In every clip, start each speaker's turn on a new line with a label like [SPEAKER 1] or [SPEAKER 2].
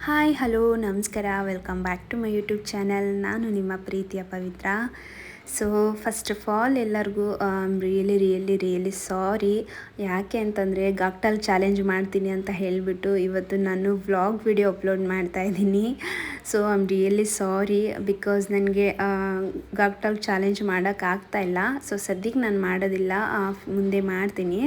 [SPEAKER 1] Hi hello ನಮಸ್ಕಾರ welcome back to my YouTube channel. ನಾನು ನಿಮ್ಮ ಪ್ರೀತಿಯ Pavithra. So first of all ಎಲ್ಲರಿಗೂ ರಿಯಲಿ ಸಾರಿ. ಯಾಕೆ ಅಂತಂದರೆ ಗಾಕ್ಟಲ್ ಚಾಲೆಂಜ್ ಮಾಡ್ತೀನಿ ಅಂತ ಹೇಳಿಬಿಟ್ಟು ಇವತ್ತು ನಾನು ವ್ಲಾಗ್ ವಿಡಿಯೋ ಅಪ್ಲೋಡ್ ಮಾಡ್ತಾಯಿದ್ದೀನಿ. ಸೊ ರಿಯಲಿ ಸಾರಿ ಬಿಕಾಸ್ ನನಗೆ ಗಾಕ್ಟಲ್ ಚಾಲೆಂಜ್ ಮಾಡೋಕ್ಕಾಗ್ತಾಯಿಲ್ಲ. ಸೊ ಸದ್ಯಕ್ಕೆ ನಾನು ಮಾಡೋದಿಲ್ಲ, ಮುಂದೆ ಮಾಡ್ತೀನಿ.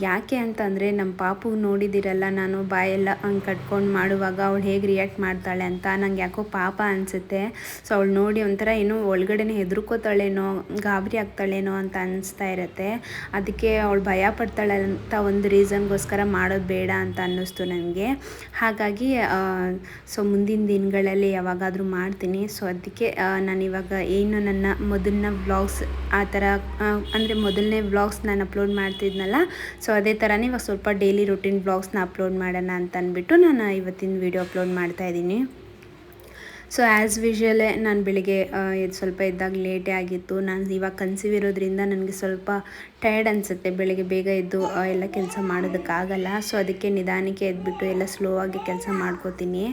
[SPEAKER 1] ಯಾಕೆ ಅಂತಂದರೆ ನಮ್ಮ ಪಾಪು ನೋಡಿದಿರಲ್ಲ, ನಾನು ಬಾಯೆಲ್ಲ ಹಂಗೆ ಕಟ್ಕೊಂಡು ಮಾಡುವಾಗ ಅವಳು ಹೇಗೆ ರಿಯಾಕ್ಟ್ ಮಾಡ್ತಾಳೆ ಅಂತ ನಂಗೆ ಯಾಕೋ ಪಾಪ ಅನಿಸುತ್ತೆ. ಸೊ ಅವಳು ನೋಡಿ ಒಂಥರ ಏನೋ ಒಳಗಡೆನೇ ಹೆದರ್ಕೋತಾಳೇನೋ, ಗಾಬರಿ ಆಗ್ತಾಳೇನೋ ಅಂತ ಅನಿಸ್ತಾ ಇರುತ್ತೆ. ಅದಕ್ಕೆ ಅವಳು ಭಯ ಪಡ್ತಾಳೆ ಅಂತ ಒಂದು ರೀಸನ್ಗೋಸ್ಕರ ಮಾಡೋದು ಬೇಡ ಅಂತ ಅನ್ನಿಸ್ತು ನನಗೆ. ಹಾಗಾಗಿ ಸೊ ಮುಂದಿನ ದಿನಗಳಲ್ಲಿ ಯಾವಾಗಾದರೂ ಮಾಡ್ತೀನಿ. ಸೊ ಅದಕ್ಕೆ ನಾನಿವಾಗ ಏನು ನನ್ನ ಮೊದಲನೇ ವ್ಲಾಗ್ಸ್ ಆ ಥರ ಅಂದರೆ ಮೊದಲನೇ ವ್ಲಾಗ್ಸ್ ನಾನು ಅಪ್ಲೋಡ್ ಮಾಡ್ತಿದ್ನಲ್ಲ, ಸೊ ಅದೇ ಥರನೇ ಇವಾಗ ಸ್ವಲ್ಪ ಡೈಲಿ ರೂಟೀನ್ ವ್ಲಾಗ್ಸ್ನ ಅಪ್ಲೋಡ್ ಮಾಡೋಣ ಅಂತ ಅಂದ್ಬಿಟ್ಟು ನಾನು ಇವತ್ತಿನ ವಿಡಿಯೋ ಅಪ್ಲೋಡ್ ಮಾಡ್ತಾಯಿದ್ದೀನಿ. ಸೊ ಆ್ಯಸ್ ಯೂಶ್ವಲೇ ನಾನು ಬೆಳಿಗ್ಗೆ ಸ್ವಲ್ಪ ಎದ್ದಾಗ ಲೇಟೇ ಆಗಿತ್ತು. ನಾನು ಇವಾಗ ಕನ್ಸೀವ್ ಇರೋದ್ರಿಂದ ನನಗೆ ಸ್ವಲ್ಪ ಟಯರ್ಡ್ ಅನಿಸುತ್ತೆ. ಬೆಳಿಗ್ಗೆ ಬೇಗ ಎದ್ದು ಎಲ್ಲ ಕೆಲಸ ಮಾಡೋದಕ್ಕಾಗಲ್ಲ. ಸೊ ಅದಕ್ಕೆ ನಿಧಾನಕ್ಕೆ ಎದ್ಬಿಟ್ಟು ಎಲ್ಲ ಸ್ಲೋ ಆಗಿ ಕೆಲಸ ಮಾಡ್ಕೋತೀನಿ.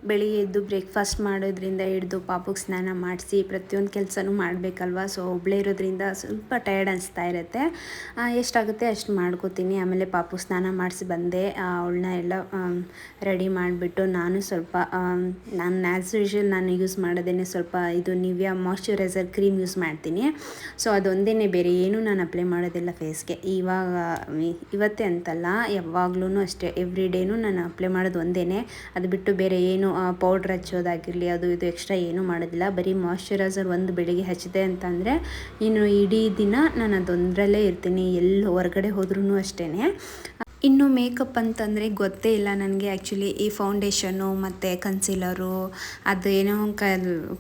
[SPEAKER 1] ಬೆಳಿಗ್ಗೆ ಎದ್ದು ಬ್ರೇಕ್ಫಾಸ್ಟ್ ಮಾಡೋದ್ರಿಂದ ಹಿಡಿದು ಪಾಪುಗೆ ಸ್ನಾನ ಮಾಡಿಸಿ ಪ್ರತಿಯೊಂದು ಕೆಲಸನೂ ಮಾಡಬೇಕಲ್ವ. ಸೊ ಒಬ್ಬಳೇ ಇರೋದ್ರಿಂದ ಸ್ವಲ್ಪ ಟಯರ್ಡ್ ಅನಿಸ್ತಾ ಇರುತ್ತೆ. ಎಷ್ಟಾಗುತ್ತೆ ಅಷ್ಟು ಮಾಡ್ಕೋತೀನಿ. ಆಮೇಲೆ ಪಾಪು ಸ್ನಾನ ಮಾಡಿಸಿ ಬಂದೆ, ಅವಳನ್ನ ಎಲ್ಲ ರೆಡಿ ಮಾಡಿಬಿಟ್ಟು ನಾನು ಸ್ವಲ್ಪ ನಾನು ಆ್ಯಸ್ ಯೂಶ್ವಲ್ ನಾನು ಯೂಸ್ ಮಾಡೋದೇ ಸ್ವಲ್ಪ ಇದು ನಿವಿಯಾ ಮಾಯ್ಶ್ಚರೈಸರ್ ಕ್ರೀಮ್ ಯೂಸ್ ಮಾಡ್ತೀನಿ. ಸೊ ಅದೊಂದೇ, ಬೇರೆ ಏನೂ ನಾನು ಅಪ್ಲೈ ಮಾಡೋದಿಲ್ಲ ಫೇಸ್ಗೆ. ಇವತ್ತೇ ಅಂತಲ್ಲ, ಯಾವಾಗ್ಲೂ ಅಷ್ಟೇ, ಎವ್ರಿ ಡೇನೂ ನಾನು ಅಪ್ಲೈ ಮಾಡೋದು ಒಂದೇ. ಅದು ಬಿಟ್ಟು ಬೇರೆ ಏನು ಪೌಡ್ರ್ ಹಚ್ಚೋದಾಗಿರಲಿ ಅದು ಇದು ಎಕ್ಸ್ಟ್ರಾ ಏನೂ ಮಾಡೋದಿಲ್ಲ. ಬರೀ ಮಾಯ್ಶ್ಚರೈಸರ್ ಒಂದು ಬೆಳಿಗ್ಗೆ ಹಚ್ಚಿದೆ ಅಂತಂದರೆ ಇನ್ನು ಇಡೀ ದಿನ ನಾನು ಅದೊಂದರಲ್ಲೇ ಇರ್ತೀನಿ, ಎಲ್ಲಿ ಹೊರಗಡೆ ಹೋದ್ರೂ ಅಷ್ಟೇ. ಇನ್ನು ಮೇಕಪ್ ಅಂತಂದರೆ ಗೊತ್ತೇ ಇಲ್ಲ ನನಗೆ. ಆ್ಯಕ್ಚುಲಿ ಈ ಫೌಂಡೇಶನ್ನು ಮತ್ತು ಕನ್ಸೀಲರು ಅದೇನೋ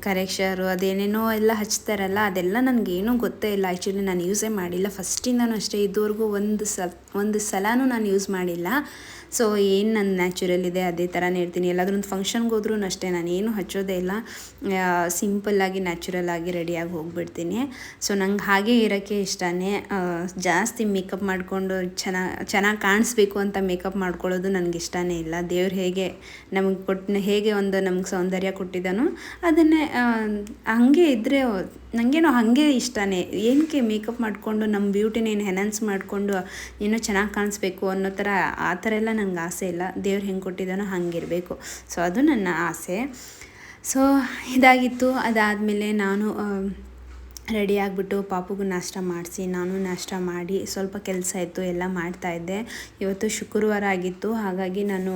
[SPEAKER 1] ಕರೆಕ್ಷರು ಅದೇನೇನೋ ಎಲ್ಲ ಹಚ್ತಾರಲ್ಲ, ಅದೆಲ್ಲ ನನಗೇನೂ ಗೊತ್ತೇ ಇಲ್ಲ. ಆ್ಯಕ್ಚುಲಿ ನಾನು ಯೂಸೇ ಮಾಡಿಲ್ಲ ಫಸ್ಟಿಂದನೂ ಅಷ್ಟೇ. ಇದುವರೆಗೂ ಒಂದು ಸಲನೂ ನಾನು ಯೂಸ್ ಮಾಡಿಲ್ಲ. ಸೊ ಏನು ನನ್ನ ನ್ಯಾಚುರಲ್ ಇದೆ ಅದೇ ಥರನೇ ಇರ್ತೀನಿ. ಎಲ್ಲಾದ್ರೂ ಒಂದು ಫಂಕ್ಷನ್ಗೆ ಹೋದ್ರೂ ಅಷ್ಟೇ, ನಾನು ಏನೂ ಹಚ್ಚೋದೇ ಇಲ್ಲ. ಸಿಂಪಲ್ಲಾಗಿ ನ್ಯಾಚುರಲ್ಲಾಗಿ ರೆಡಿಯಾಗಿ ಹೋಗ್ಬಿಡ್ತೀನಿ. ಸೊ ನಂಗೆ ಹಾಗೆ ಇರೋಕ್ಕೆ ಇಷ್ಟನೇ. ಜಾಸ್ತಿ ಮೇಕಪ್ ಮಾಡಿಕೊಂಡು ಚೆನ್ನಾಗಿ ಕಾಣಿಸ್ಬೇಕು ಅಂತ ಮೇಕಪ್ ಮಾಡ್ಕೊಳ್ಳೋದು ನನಗೆ ಇಷ್ಟನೇ ಇಲ್ಲ. ದೇವ್ರು ಹೇಗೆ ಒಂದು ನಮ್ಗೆ ಸೌಂದರ್ಯ ಕೊಟ್ಟಿದ್ದಾನೋ ಅದನ್ನೇ ಹಾಗೆ ಇದ್ದರೆ ನನಗೇನೋ ಹಾಗೆ ಇಷ್ಟನೇ. ಏನಕ್ಕೆ ಮೇಕಪ್ ಮಾಡಿಕೊಂಡು ನಮ್ಮ ಬ್ಯೂಟಿನೇನು ಎನ್ಹಾನ್ಸ್ ಮಾಡಿಕೊಂಡು ಏನೋ ಚೆನ್ನಾಗಿ ಕಾಣಿಸ್ಬೇಕು ಅನ್ನೋ ಥರ ಆ ಥರ ಎಲ್ಲ ನಂಗೆ ಆಸೆ ಇಲ್ಲ. ದೇವ್ರು ಹೆಂಗೆ ಕೊಟ್ಟಿದ್ದಾನೋ ಹಾಗಿರಬೇಕು. ಸೊ ಅದು ನನ್ನ ಆಸೆ. ಸೊ ಇದಾಗಿತ್ತು. ಅದಾದಮೇಲೆ ನಾನು ರೆಡಿ ಆಗಿಬಿಟ್ಟು ಪಾಪುಗೂ ನಾಷ್ಟ ಮಾಡಿಸಿ ನಾನು ನಾಷ್ಟ ಮಾಡಿ ಸ್ವಲ್ಪ ಕೆಲಸ ಇತ್ತು, ಎಲ್ಲ ಮಾಡ್ತಾಯಿದ್ದೆ. ಇವತ್ತು ಶುಕ್ರವಾರ ಆಗಿತ್ತು, ಹಾಗಾಗಿ ನಾನು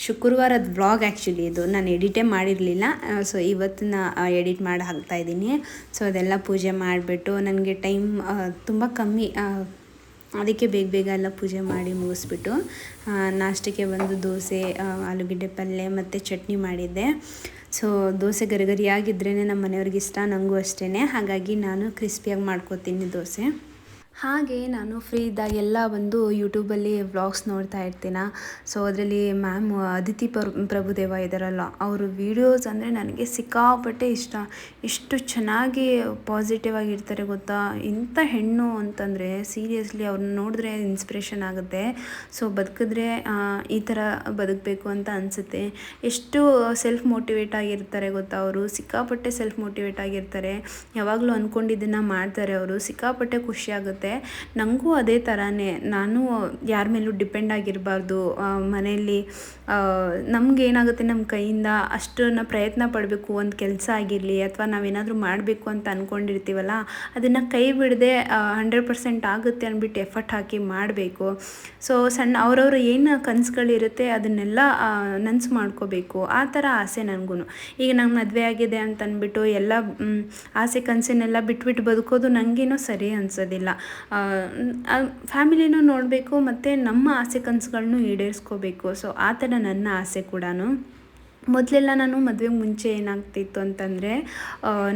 [SPEAKER 1] ಶುಕ್ರವಾರದ ವ್ಲಾಗ್ ಆ್ಯಕ್ಚುಲಿ ಇದು ನಾನು ಎಡಿಟೇ ಮಾಡಿರಲಿಲ್ಲ. ಸೊ ಇವತ್ತನ್ನ ಎಡಿಟ್ ಮಾಡಿ ಹಾಕ್ತಾಯಿದ್ದೀನಿ. ಸೊ ಅದೆಲ್ಲ ಪೂಜೆ ಮಾಡಿಬಿಟ್ಟು ನನಗೆ ಟೈಮ್ ತುಂಬ ಕಮ್ಮಿ, ಅದಕ್ಕೆ ಬೇಗ ಎಲ್ಲ ಪೂಜೆ ಮಾಡಿ ಮುಗಿಸ್ಬಿಟ್ಟು ನಾಷ್ಟಕ್ಕೆ ಒಂದು ದೋಸೆ, ಆಲೂಗಡ್ಡೆ ಪಲ್ಯ ಮತ್ತು ಚಟ್ನಿ ಮಾಡಿದ್ದೆ. ಸೊ ದೋಸೆ ಗರಿಗರಿಯಾಗಿದ್ರೇ ನಮ್ಮ ಮನೆಯವ್ರಿಗೆ ಇಷ್ಟ, ನನಗೂ ಅಷ್ಟೇ. ಹಾಗಾಗಿ ನಾನು ಕ್ರಿಸ್ಪಿಯಾಗಿ ಮಾಡ್ಕೋತೀನಿ ದೋಸೆ. ಹಾಗೆ ನಾನು ಫ್ರೀ ಇದ್ದಾಗೆಲ್ಲ ಬಂದು ಯೂಟ್ಯೂಬಲ್ಲಿ ವ್ಲಾಗ್ಸ್ ನೋಡ್ತಾ ಇರ್ತೀನಿ. ಸೊ ಅದರಲ್ಲಿ ಮ್ಯಾಮ್ ಅದಿತಿ ಪ್ರಭುದೇವ ಇದ್ದಾರಲ್ಲ, ಅವರು ವೀಡಿಯೋಸ್ ಅಂದರೆ ನನಗೆ ಸಿಕ್ಕಾಪಟ್ಟೆ ಇಷ್ಟ. ಎಷ್ಟು ಚೆನ್ನಾಗಿ ಪಾಸಿಟಿವ್ ಆಗಿರ್ತಾರೆ ಗೊತ್ತಾ. ಇಂಥ ಹೆಣ್ಣು ಅಂತಂದರೆ ಸೀರಿಯಸ್ಲಿ ಅವ್ರನ್ನ ನೋಡಿದ್ರೆ ಇನ್ಸ್ಪಿರೇಷನ್ ಆಗುತ್ತೆ. ಸೊ ಬದುಕಿದ್ರೆ ಈ ಥರ ಬದುಕಬೇಕು ಅಂತ ಅನಿಸುತ್ತೆ. ಎಷ್ಟು ಸೆಲ್ಫ್ ಮೋಟಿವೇಟ್ ಆಗಿರ್ತಾರೆ ಗೊತ್ತಾ ಅವರು. ಸಿಕ್ಕಾಪಟ್ಟೆ ಸೆಲ್ಫ್ ಮೋಟಿವೇಟ್ ಆಗಿರ್ತಾರೆ, ಯಾವಾಗಲೂ ಅಂದ್ಕೊಂಡಿದ್ದನ್ನು ಮಾಡ್ತಾರೆ ಅವರು. ಸಿಕ್ಕಾಪಟ್ಟೆ ಖುಷಿಯಾಗುತ್ತೆ. ನನಗೂ ಅದೇ ಥರನೇ, ನಾನು ಯಾರ ಮೇಲೂ ಡಿಪೆಂಡ್ ಆಗಿರಬಾರ್ದು. ಮನೆಯಲ್ಲಿ ನಮಗೇನಾಗುತ್ತೆ, ನಮ್ಮ ಕೈಯಿಂದ ಅಷ್ಟನ್ನು ಪ್ರಯತ್ನ ಪಡಬೇಕು. ಒಂದು ಕೆಲಸ ಆಗಿರಲಿ ಅಥವಾ ನಾವೇನಾದರೂ ಮಾಡಬೇಕು ಅಂತ ಅಂದ್ಕೊಂಡಿರ್ತೀವಲ್ಲ, ಅದನ್ನು ಕೈ ಬಿಡದೆ 100% ಆಗುತ್ತೆ ಅಂದ್ಬಿಟ್ಟು ಎಫರ್ಟ್ ಹಾಕಿ ಮಾಡಬೇಕು. ಸೊ ಅವ್ರವ್ರು ಏನು ಕನಸುಗಳಿರುತ್ತೆ ಅದನ್ನೆಲ್ಲ ನನಸು ಮಾಡ್ಕೋಬೇಕು. ಆ ಥರ ಆಸೆ ನನಗೂ. ಈಗ ನಂಗೆ ಮದುವೆ ಆಗಿದೆ ಅಂತ ಅಂದ್ಬಿಟ್ಟು ಎಲ್ಲ ಆಸೆ ಕನಸನ್ನೆಲ್ಲ ಬಿಟ್ಬಿಟ್ಟು ಬದುಕೋದು ನನಗೇನೋ ಸರಿ ಅನಿಸೋದಿಲ್ಲ. ಫ್ಯಾಮಿಲಿನೂ ನೋಡಬೇಕು ಮತ್ತು ನಮ್ಮ ಆಸೆ ಕನಸುಗಳನ್ನೂ ಈಡೇರಿಸ್ಕೋಬೇಕು. ಸೊ ಆ ಥರ ನನ್ನ ಆಸೆ ಕೂಡ. ಮೊದಲೆಲ್ಲ ನಾನು ಮದುವೆಗೆ ಮುಂಚೆ ಏನಾಗ್ತಿತ್ತು ಅಂತಂದರೆ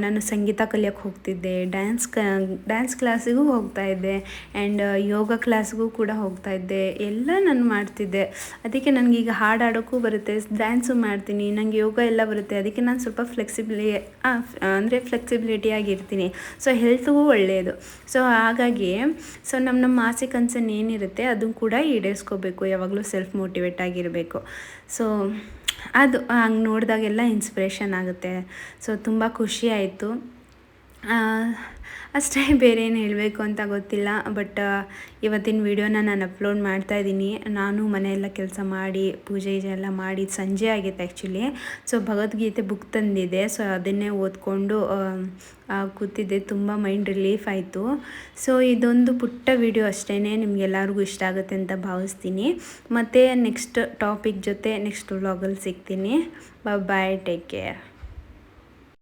[SPEAKER 1] ನಾನು ಸಂಗೀತ ಕಲಿಯೋಕ್ಕೆ ಹೋಗ್ತಿದ್ದೆ, ಡ್ಯಾನ್ಸ್ ಕ್ಲಾಸಿಗೂ ಹೋಗ್ತಾಯಿದ್ದೆ, ಆ್ಯಂಡ್ ಯೋಗ ಕ್ಲಾಸ್ಗೂ ಕೂಡ ಹೋಗ್ತಾಯಿದ್ದೆ, ಎಲ್ಲ ನಾನು ಮಾಡ್ತಿದ್ದೆ. ಅದಕ್ಕೆ ನನಗೀಗ ಹಾಡು ಹಾಡೋಕ್ಕೂ ಬರುತ್ತೆ, ಡ್ಯಾನ್ಸು ಮಾಡ್ತೀನಿ, ನನಗೆ ಯೋಗ ಎಲ್ಲ ಬರುತ್ತೆ. ಅದಕ್ಕೆ ನಾನು ಸ್ವಲ್ಪ ಫ್ಲೆಕ್ಸಿಬಿಲಿಟಿಯಾಗಿರ್ತೀನಿ. ಸೊ ಹೆಲ್ತ್ಗೂ ಒಳ್ಳೆಯದು. ಸೊ ಹಾಗಾಗಿ ನಮ್ಮ ಆಸೆ ಕನಸನ್ನು ಏನಿರುತ್ತೆ ಅದನ್ನು ಕೂಡ ಈಡೇರಿಸ್ಕೋಬೇಕು, ಯಾವಾಗಲೂ ಸೆಲ್ಫ್ ಮೋಟಿವೇಟ್ ಆಗಿರಬೇಕು. ಸೊ ಅದು ಹಂಗೆ ನೋಡಿದಾಗೆಲ್ಲ ಇನ್ಸ್ಪಿರೇಷನ್ ಆಗುತ್ತೆ. ಸೊ ತುಂಬ ಖುಷಿ ಆಯಿತು. ಅಷ್ಟೇ, ಬೇರೆ ಏನು ಹೇಳಬೇಕು ಅಂತ ಗೊತ್ತಿಲ್ಲ. ಬಟ್ ಇವತ್ತಿನ ವೀಡಿಯೋನ ನಾನು ಅಪ್ಲೋಡ್ ಮಾಡ್ತಾಯಿದ್ದೀನಿ. ನಾನು ಮನೆಯೆಲ್ಲ ಕೆಲಸ ಮಾಡಿ ಪೂಜೆ ಎಲ್ಲ ಮಾಡಿ ಸಂಜೆ ಆಗಿತ್ತು ಆ್ಯಕ್ಚುಲಿ. ಸೊ ಭಗವದ್ಗೀತೆ ಬುಕ್ ತಂದಿದೆ. ಸೊ ಅದನ್ನೇ ಓದ್ಕೊಂಡು ಕೂತಿದ್ದೆ. ತುಂಬ ಮೈಂಡ್ ರಿಲೀಫ್ ಆಯಿತು. ಸೊ ಇದೊಂದು ಪುಟ್ಟ ವಿಡಿಯೋ ಅಷ್ಟೇ, ನಿಮಗೆಲ್ಲರಿಗೂ ಇಷ್ಟ ಆಗುತ್ತೆ ಅಂತ ಭಾವಿಸ್ತೀನಿ. ಮತ್ತು ನೆಕ್ಸ್ಟ್ ಟಾಪಿಕ್ ಜೊತೆ ನೆಕ್ಸ್ಟ್ ವ್ಲಾಗಲ್ಲಿ ಸಿಗ್ತೀನಿ. ಬಾಯ್, ಟೇಕ್ ಕೇರ್.